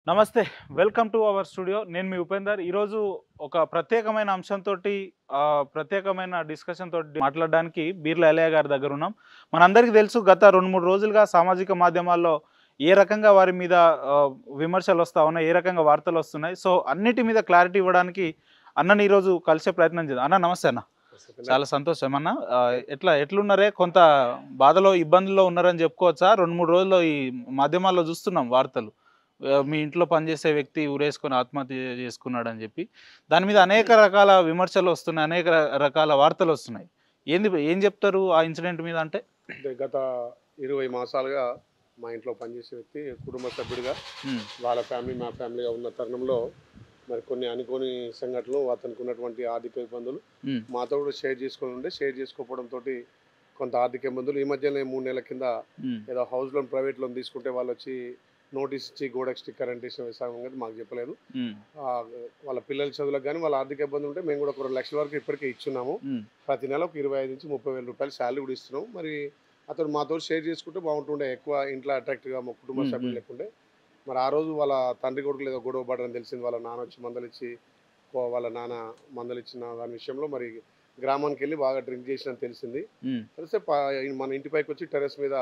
నమస్తే. Welcome to our studio. నేను మీ ఉపేందర్. ఈరోజు ఒక ప్రత్యేకమైన అంశంతోటి ప్రత్యేకమైన డిస్కషన్ తోటి మాట్లాడడానికి బీర్ల ఎలయ్య గారి దగ్గర ఉన్నాం. మనందరికీ తెలుసు గత 2, 3 రోజులుగా సామాజిక మాధ్యమాల్లో ఏ రకంగా వారి మీద ఆహ్, విమర్శలు వస్తా ఉన్నాయి, ఏ రకంగా వార్తలు వస్తున్నాయి. సో, అన్నిటి మీద క్లారిటీ ఇవ్వడానికి అన్నని ఈరోజు కలిసే ప్రయత్నం చేద్దాం. అన్న నమస్తే అన్న. చాలా సంతోషం అన్న. ఎట్లున్నారే? కొంత బాధలో, ఇబ్బందుల్లో ఉన్నారని చెప్పుకోవచ్చా? 2, 3 రోజుల్లో ఈ మాధ్యమాల్లో చూస్తున్నాం వార్తలు. మీ ఇంట్లో పనిచేసే వ్యక్తి ఉరేసుకొని ఆత్మహత్య చేసుకున్నాడని చెప్పి. దాని మీద అనేక రకాల విమర్శలు వస్తున్నాయి. అనేక రకాల వార్తలు వస్తున్నాయి. ఏం చెప్తారు ఆ ఇన్సిడెంట్ మీద అంటే? అంటే గత 20 మాసాలుగా మా ఇంట్లో పనిచేసే వ్యక్తి కుటుంబ సభ్యుడిగా హ్మ్. వాళ్ళ ఫ్యామిలీ మా ఫ్యామిలీగా ఉన్న తరుణంలో మరి కొన్ని అనుకోని సంఘటనలు అతనికి ఉన్నటువంటి ఆర్థిక ఇబ్బందులు హ్మ్. మాతో కూడా షేర్ చేసుకోకపోవడంతో కొంత ఆర్థిక ఇబ్బందులు ఈ మధ్యనే 3 నెలల కింద హ్మ్. ఏదో హౌస్ లోన్ ప్రైవేట్ లోన్ తీసుకుంటే వాళ్ళు వచ్చి నోటీస్ ఇచ్చి గోడకి స్టిక్కర్ అంటేసిన సంగతి మాకు చెప్పలేదు. హ్మ్. ఆ, వాళ్ళ పిల్లల చదువులకు కానీ వాళ్ళ ఆర్థిక ఇబ్బంది ఉంటే మేము కూడా ఒక 2 లక్షల వరకు ఇప్పటికే ఇచ్చున్నాము. హ్మ్. ప్రతి నెల ఒక 25 నుంచి 30 వేల రూపాయలు శాలరీ కూడా ఇస్తున్నాం. మరి అతను మాతో షేర్ చేసుకుంటే బాగుంటుండే, ఎక్కువ ఇంట్లో అట్రాక్టివ్గా మా కుటుంబ హ్మ్. సభ్యులు హ్మ్. లేకుండే. మరి ఆ రోజు వాళ్ళ తండ్రి కొడుకులు ఏదో గొడవ పడని తెలిసింది. వాళ్ళ నాన్న వచ్చి మందలిచ్చి వాళ్ళ నాన్న మందలిచ్చిన దాని విషయంలో మరి గ్రామానికి వెళ్ళి బాగా డ్రింక్ చేసినని తెలిసింది. హ్మ్. తెలిస్తే మన ఇంటి పైకి వచ్చి టెర్రస్ మీద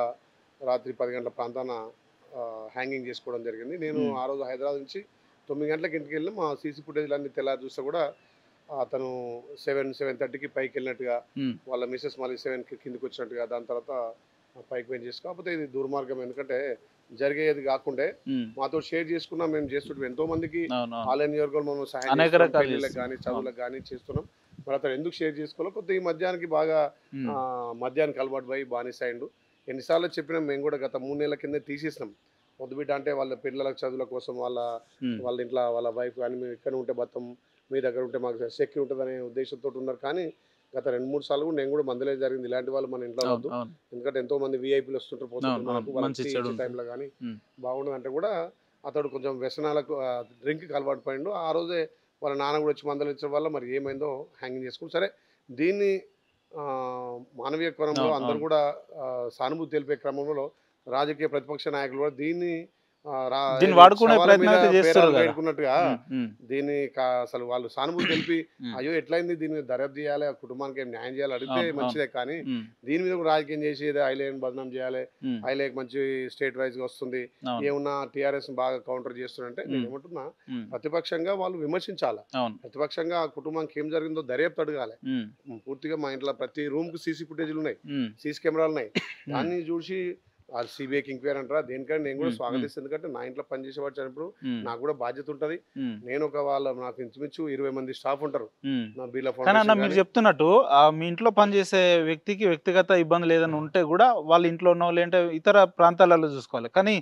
రాత్రి 10 గంటల ప్రాంతాన హ్యాంగింగ్ చేసుకోవడం జరిగింది. నేను హ్మ్. ఆ రోజు హైదరాబాద్ నుంచి 9 గంటలకు ఇంటికి వెళ్ళి మా సీసీ ఫుటేజ్లు అన్ని తెల్లారి చూస్తే కూడా అతను 7:30కి పైకి వెళ్ళినట్టుగా, హ్మ్. వాళ్ళ మిసెస్ మళ్ళీ 7కి కిందికి వచ్చినట్టుగా, దాని తర్వాత పైకి వెయిట్ చేసి, కాకపోతే ఇది దుర్మార్గం. ఎందుకంటే జరిగేది కాకుండే హ్మ్. మాతో షేర్ చేసుకున్నాం, మేము చేస్తుంటాం ఎంతో మందికి అవునవును. ఆలయ నియోజకవర్గంలో మనం సహాయం అనేక చేస్తున్నాం, రకాలు పెళ్లిళ్ళకి చేస్తున్నాం. కానీ అవును. చదువులకు కానీ చేస్తున్నాం. మరి అతను ఎందుకు షేర్ చేసుకోవాలో కొద్దిగా ఈ మద్యానికి బాగా హ్మ్. మద్యానికి అలవాటు పోయి బానిస అయిండు. ఎన్నిసార్లు చెప్పినాం, మేము కూడా గత 3 నెలల కింద తీసేసినాం. వద్దు బిడ్డ అంటే వాళ్ళ పిల్లల చదువుల కోసం వాళ్ళ హ్మ్. వాళ్ళ ఇంట్లో వాళ్ళ వైఫ్ కానీ మేము ఇక్కడ ఉంటే బతం, మీ దగ్గర ఉంటే మాకు సెక్యూరిటీ ఉంటుందనే ఉద్దేశంతో ఉన్నారు. కానీ గత 2, 3 సార్లు కూడా నేను కూడా మందలేదు జరిగింది. ఇలాంటి వాళ్ళు మన ఇంట్లో అవును. వద్దు. అవును. ఎందుకంటే ఎంతోమంది వీఐపీలు వస్తుంటారు అవును. పోతుంటారు, అవును. మనకు వాళ్ళకి మంచి టీ చెడు ఇచ్చే ఉంటుంది. టైంలో కానీ హ్మ్. బాగుండదంటే కూడా అతడు కొంచెం వ్యసనాలకు డ్రింక్కి అలవాటు పడిండు. ఆ రోజే వాళ్ళ నాన్న కూడా వచ్చి మందలించడం వల్ల మరి ఏమైందో హ్యాంగింగ్ చేసుకుని సరే. దీన్ని మానవీయ కోణంలో అవును. అందరూ అవును. కూడా సానుభూతి తెలిపే క్రమంలో రాజకీయ ప్రతిపక్ష నాయకులు కూడా దీన్ని దీన్ని ఏది వాడుకునే శవాల ప్రయత్నం మీద అయితే చేస్తుర్రు పేరాలు గదా! వేడుకున్నట్టుగా హ్మ్. హ్మ్. దీన్ని అసలు వాళ్ళు సానుభూతి తెలిపి హ్మ్. అయ్యో ఎట్లయింది, దీని మీద దర్యాప్తు చేయాలి, ఆ కుటుంబానికి ఏం న్యాయం చేయాలి అడిగితే అవును. అవును. మంచిదే. కానీ హ్మ్. దీని మీద కూడా రాజకీయం చేసి ఏదో ఐలేని బదనాం చేయాలి, హ్మ్. ఐలేకి మంచి స్టేట్ వైజ్గా వస్తుంది, అవును. ఏమున్నా టీఆర్ఎస్ బాగా కౌంటర్ చేస్తుందంటే నేను హ్మ్. ఏమంటున్నా, హ్మ్. ప్రతిపక్షంగా వాళ్ళు విమర్శించాలి. అవును. ప్రతిపక్షంగా ఆ కుటుంబానికి ఏం జరిగిందో దర్యాప్తు అడగాలి. హ్మ్. పూర్తిగా మా ఇంట్లో ప్రతి రూమ్‌కి సీసీ ఫుటేజ్‌లు ఉన్నాయి. హ్మ్. సీసీ కెమెరాలున్నాయి. హ్మ్. దాన్ని చూసి అది సిబిఐకి ఎంక్వైరీ అంటారా? దేనికైనా నేను కూడా హ్మ్. హ్మ్. స్వాగతిస్తాను. ఎందుకంటే నా ఇంట్లో పనిచేసేవాడు చనినప్పుడు హ్మ్. నాకు కూడా బాధ్యత ఉంటది. హ్మ్. నేను నాకు ఇంచుమించు 20 మంది స్టాఫ్ ఉంటారు. హ్మ్. నా బిర్లా కానీ అన్న ఫౌండేషన్ మీరు గాని. చెప్తున్నట్టు మీ ఇంట్లో పనిచేసే వ్యక్తికి వ్యక్తిగత ఇబ్బందులు ఏదైనా ఉంటే గూడా వాళ్ళ ఇంట్లో ఉన్నోళ్ళు ఏంటే ఇతర ప్రాంతాలలో చూసుకోవాలి. కానీ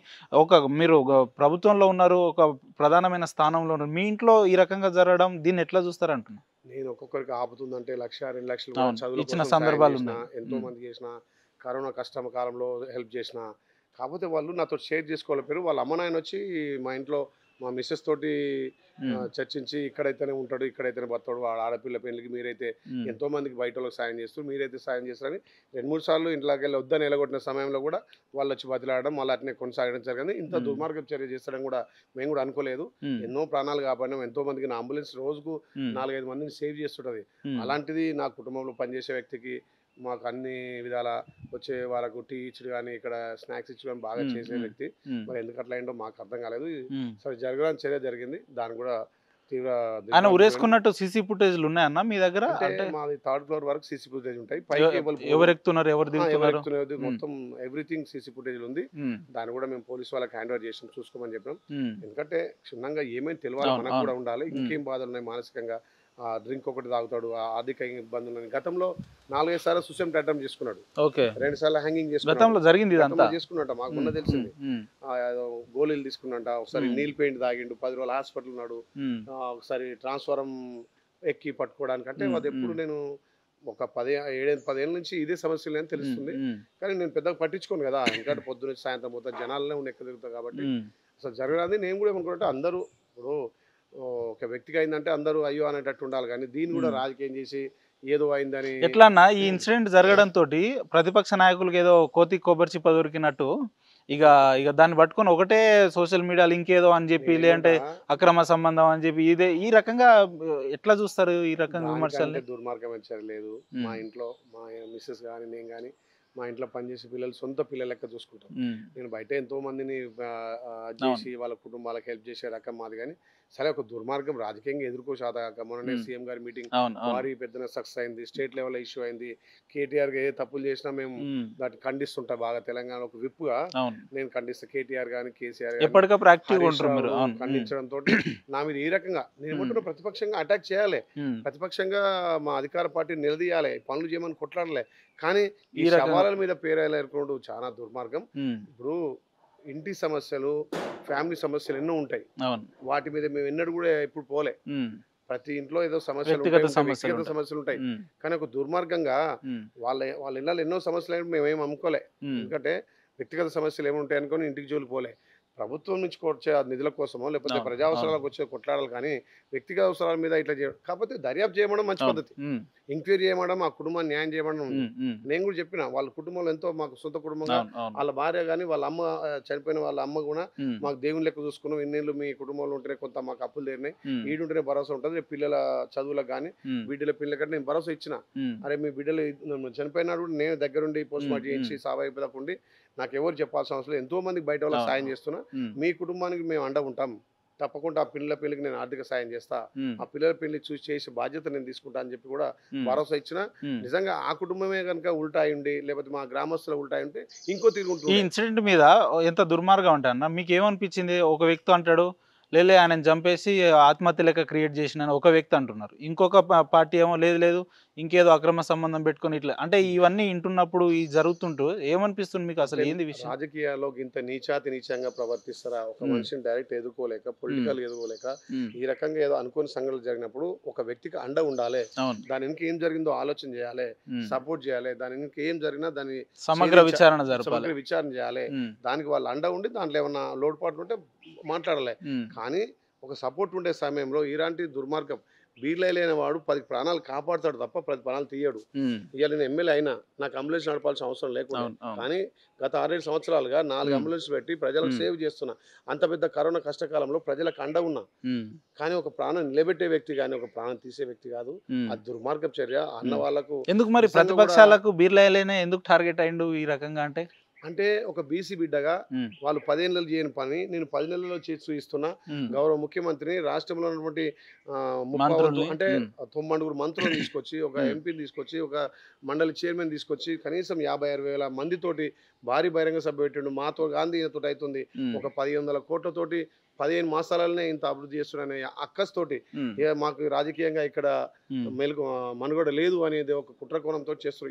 మీరు ప్రభుత్వంలో ఉన్నారు. ఒక ప్రధానమైన స్థానంలో ఉన్నారు. మీ ఇంట్లో ఈ రకంగా జరగడం దీన్ని ఎట్లా చూస్తారంటున్నా? నేను ఒక్కొక్కరికి ఆపుతుందంటే 1,00,000, 2 లక్షలు కూడా అవును. చదువుల ఇచ్చిన కోసం సాయం చేసిన, సందర్భాలున్నాయి. ఎంతో హ్మ్. మందికి చేసిన, కరోనా కష్టం కాలంలో హెల్ప్ చేసిన. కాకపోతే వాళ్ళు నాతో షేర్ చేసుకోలేకపోయారు. వాళ్ళ అమ్మ నాయనొచ్చి మా ఇంట్లో మా మిసెస్ తోటి హ్మ్. చర్చించి ఇక్కడైతేనే ఉంటాడు, ఇక్కడైతేనే బతాడు, వాడు ఆడపిల్ల పెళ్ళికి మీరైతే హ్మ్. ఎంతో మందికి బయటోళ్ళకి సాయం చేస్తూ మీరైతే సాయం చేస్తారని 2, 3 సార్లు ఇంట్లోకెళ్ళి వద్దని ఎలగొట్టిన సమయంలో కూడా వాళ్ళొచ్చి బతిలాడడం, మళ్ళీ అట్నే కొనసాగడం జరిగింది. ఇంత హ్మ్. దుర్మార్గపు చర్య చేస్తారని కూడా మేము కూడా అనుకోలేదు. హ్మ్. ఎన్నో ప్రాణాలు కాపాడినాం. ఎంతో మందికి నా అంబులెన్స్ రోజుకు హ్మ్. 4, 5 మందిని సేవ్ చేస్తుంటది. హ్మ్. అలాంటిది నా కుటుంబంలో పనిచేసే వ్యక్తికి మాకు అన్ని విధాల వచ్చే వాళ్ళకు టీ ఇచ్చుడు గాని, ఇక్కడ స్నాక్స్ ఇచ్చుడు గాని బాగా హ్మ్. చేసే హ్మ్. వ్యక్తి. హ్మ్. మరి ఎందుకు అట్లా అయిందో మాకు అర్థం కాలేదు. హ్మ్. సరే, జరగరాని చర్య జరిగింది. దాన్ని కూడా తీవ్ర ఆయన దిగ్భ్రాంతికి. ఉరేసుకున్నట్టు సీసీ ఫుటేజ్‌లు ఉన్నాయన్న మీ దగ్గర? అంటే అంటే మాది థర్డ్ ఫ్లోర్ వరకు సీసీ ఫుటేజ్ ఉంటాయి. ఎ పైకి ఎవరు పోరు. ఎవరెక్కుతున్నారు? ఎవరు ఎవరు దిగుతున్నారు? ఎక్కుతున్నది హ్మ్. మొత్తం ఎవ్రీథింగ్ సీసీ ఫుటేజ్‌లో ఉంది. హ్మ్. దాన్ని కూడా మేము పోలీస్ వాళ్ళకి హ్యాండ్ ఓవర్ చేసాం. చూసుకోమని చెప్పినాం. హ్మ్. ఎందుకంటే క్షుణ్ణంగా ఏమైంది తెలవాలి, అవును. మనకు అవును. కూడా ఉండాలి. హ్మ్. ఇంకేం బాధలున్నాయి మానసికంగా. డ్రింక్ ఒకటి తాగుతాడు. ఆర్థిక ఇబ్బందులున్నాయి. గతంలో 4, 5 సార్లు సూసైడ్ అటెంప్ట్ చేసుకున్నాడు. ఓకే. 2 సార్లు హ్యాంగింగ్ చేసుకున్నాడు. గతంలో జరిగింది గతంలో ఇదంతా? చేసుకున్నట మాకు మొన్న హ్మ్. హ్మ్. తెలిసింది. హ్మ్. ఏదో గోళీలు తీసుకున్నంట. ఒకసారి హ్మ్. నీల్ పెయింట్ తాగిండు. 10 రోజులు హాస్పిటల్ ఉన్నాడు. హ్మ్. ఒకసారి ట్రాన్స్‌ఫారం ఎక్కి పట్టుకోవడానికి అంటే హ్మ్. అదెప్పుడు హ్మ్. నేను ఒక 10 ఏళ్ల నుంచి ఇదే సమస్యలేని హ్మ్. తెలుస్తుంది. హ్మ్. కానీ నేను పెద్దగా పట్టించుకోను గదా! ఎందుకంటే పొద్దున్న నుంచి సాయంత్రం పోతా జనాలనే ఎక్క తిరుగుతా కాబట్టి హ్మ్. అసలు జరగరానిది. నేను గూడా ఏమనుకున్నానంటే అందరూ ఇప్పుడు ఒక వ్యక్తికి అయిందంటే అందరూ అయ్యో అనేటట్టు ఉండాలి గానీ, దీన్ని గూడా హ్మ్. రాజకీయం చేసి ఏదో అయిందని. ఎట్లన్నా ఈ ఇన్సిడెంట్ జరగడంతోటి ప్రతిపక్ష నాయకులకేదో కోతికి కొబ్బరి చిప్ప దొరికినట్టు ఇక ఇక దాన్ని పట్టుకొని ఒకటే సోషల్ మీడియాలో ఇంకేదో అని చెప్పి లేదంటే అక్రమ సంబంధం అని చెప్పి ఇదే ఈ రకంగా ఎట్లా చూస్తారు ఈ రకంగా విమర్శల్ని? దుర్మార్గం లేదు. మా ఇంట్లో మా మిస్సెస్ కానీ నేను కానీ మా ఇంట్లో పనిచేసే పిల్లలు సొంత పిల్లల లెక్క చూసుకుంటాం. నేను బయట ఎంతో మందిని చేసి వాళ్ళ కుటుంబాలకు హెల్ప్ చేసే రకం మాది. కానీ సరే ఒక దుర్మార్గం రాజకీయంగా ఎదుర్కో శాతగాక మొన్ననే సీఎం గారి మీటింగ్ భారీ పెద్దన సక్సెస్ అయింది. స్టేట్ లెవెల్ ఇష్యూ అయింది. కేటీఆర్ ఏ తప్పులు చేసినా మేము దాన్ని ఖండిస్తుంటా బాగా. తెలంగాణ ఒక విప్పుగా నేను ఖండిస్తా. కేటీఆర్ గాని కేసీఆర్ ఖండించడంతో నా మీద ఈ రకంగా నేను ఏమంటున్నా ప్రతిపక్షంగా అటాక్ చేయాలి, ప్రతిపక్షంగా మా అధికార పార్టీ నిలదీయాలి, పనులు చేయమని కొట్లాడలే. కానీ ఈ సవాళ్ళ మీద పేరేసుకోవడం చాలా దుర్మార్గం. ఇప్పుడు ఇంటి సమస్యలు ఫ్యామిలీ సమస్యలు ఎన్నో ఉంటాయి. వాటి మీద మేము ఎన్నడూ కూడా ఇప్పుడు పోలే. ప్రతి ఇంట్లో ఏదో సమస్యలు వ్యక్తిగత సమస్యలు ఉంటాయి. కానీ ఒక దుర్మార్గంగా వాళ్ళ ఇళ్ళలో ఎన్నో సమస్యలు మేమేం అమ్ముకోలే. ఎందుకంటే వ్యక్తిగత సమస్యలు ఏముంటాయి అనుకుని ఇంటికి జోలి పోలే. ప్రభుత్వం నుంచి వచ్చే నిధుల కోసమో లేకపోతే ప్రజా అవసరాలకు వచ్చే కొట్లాడాలి. కానీ వ్యక్తిగత అవసరాల మీద ఇట్లా చేయడం కాకపోతే దర్యాప్తు చేయడం మంచి పద్ధతి. ఎంక్వైరీ చేయడం ఆ కుటుంబాన్ని న్యాయం చేయడం ఉంది. నేను కూడా చెప్పిన వాళ్ళ కుటుంబంలో ఎంతో మాకు సొంత కుటుంబంగా వాళ్ళ భార్య కానీ వాళ్ళ అమ్మ చనిపోయిన వాళ్ళ అమ్మ కూడా మాకు దేవుని లెక్క చూసుకున్నాం. ఇన్నేళ్ళు మీ కుటుంబంలో ఉంటేనే కొంత మాకు అప్పులు తీరినాయి, ఈడుంటేనే భరోసా ఉంటుంది. పిల్లల చదువులకు కానీ బిడ్డల పిల్లల కంటే నేను భరోసా ఇచ్చిన. అరే మీ బిడ్డలు చనిపోయినాడు కూడా నేను దగ్గరుండి పోస్ట్ మార్టం చేయించి సావైపోదాకా ఉండి నాకు ఎవరు చెప్పాల్సిన అవసరం లేదు. ఎంతో మందికి బయట వాళ్ళకి సాయం చేస్తున్నా. మీ కుటుంబానికి మేము అండ ఉంటాం. తప్పకుండా ఆ పిల్లల పెళ్లికి నేను ఆర్థిక సాయం చేస్తా, ఆ పిల్లల పెళ్లి చూసి చేసే బాధ్యత నేను తీసుకుంటా అని చెప్పి కూడా భరోసా ఇచ్చిన. నిజంగా ఆ కుటుంబమే కనుక ఉల్టాయి ఉండి లేకపోతే మా గ్రామస్తులు ఉల్టాయి ఉంటే ఇంకో తిరుగుంటుంది. ఈ ఇన్సిడెంట్ మీద ఎంత దుర్మార్గం అంటే అన్న మీకు ఏమనిపించింది? ఒక వ్యక్తి అంటాడు లేలే ఆయన చంపేసి ఆత్మహత్య లెక్క క్రియేట్ చేసిన ఒక వ్యక్తి అంటున్నారు. ఇంకొక పార్టీ ఏమో లేదు లేదు ఇంకేదో అక్రమ సంబంధం పెట్టుకొని ఇట్లా అంటే ఇవన్నీ వింటున్నప్పుడు ఇది జరుగుతుంటూ ఏమనిపిస్తుంది మీకు? అసలు ఏంది విషయం? రాజకీయాల్లో ఇంత నీచంగా ప్రవర్తిస్తారా? ఒక మనిషిని డైరెక్ట్ ఎదుర్కోలేక పొలిటికల్ ఎదుర్కోలేక ఈ రకంగా ఏదో అనుకోని సంఘటనలు జరిగినప్పుడు ఒక వ్యక్తికి అండ ఉండాలి. దాని వెనక ఏం జరిగిందో ఆలోచన చేయాలి, సపోర్ట్ చేయాలి. దాని వెనక ఏం జరిగినా దాని సమగ్ర విచారణ చేయాలి. దానికి వాళ్ళు అండ ఉండి దాంట్లో ఏమన్నా లోటుపాట్లు ఉంటే మాట్లాడాలి. కానీ ఒక సపోర్ట్ ఉండే సమయంలో ఇలాంటి దుర్మార్గం బీర్లైన వాడు 10 ప్రాణాలు కాపాడుతాడు తప్ప 10 ప్రాణాలు తీయడు. ఇవాళ నేను ఎమ్మెల్యే అయినా నాకు అంబులెన్స్ నడపాల్సిన అవసరం లేకుండా, కానీ గత 6-7 సంవత్సరాలుగా 4 అంబులెన్స్ పెట్టి ప్రజలకు సేవ్ చేస్తున్నా. అంత పెద్ద కరోనా కష్టకాలంలో ప్రజలకు అండ ఉన్నా. కానీ ఒక ప్రాణం నిలబెట్టే వ్యక్తి కానీ ఒక ప్రాణం తీసే వ్యక్తి కాదు. అది దుర్మార్గం చర్య. అన్న వాళ్ళకు ఎందుకు మరి ప్రతిపక్షాలకు బీర్లైన ఎందుకు టార్గెట్ అయిండు ఈ రకంగా? అంటే ఒక బీసీ బిడ్డగా వాళ్ళు 10 ఏళ్ళు చేయని పని నేను 10 నెలల్లో చేసి చూపిస్తున్నా. గౌరవ ముఖ్యమంత్రిని రాష్ట్రంలో ఉన్నటువంటి అంటే 90 మంత్రులు తీసుకొచ్చి, ఒక ఎంపీని తీసుకొచ్చి, ఒక మండలి చైర్మన్ తీసుకొచ్చి కనీసం 56,000 మందితోటి భారీ బహిరంగ సభ పెట్టిండు. మాతో గాంధీ తోటి అవుతుంది. ఒక 1,100 కోట్లతోటి 15 మాసాలనే ఇంత అభివృద్ధి చేస్తున్నానే అక్కస్తోటి మాకు రాజకీయంగా ఇక్కడ మనుగడ లేదు అనేది ఒక కుట్ర కోణంతో చేస్తున్నారు.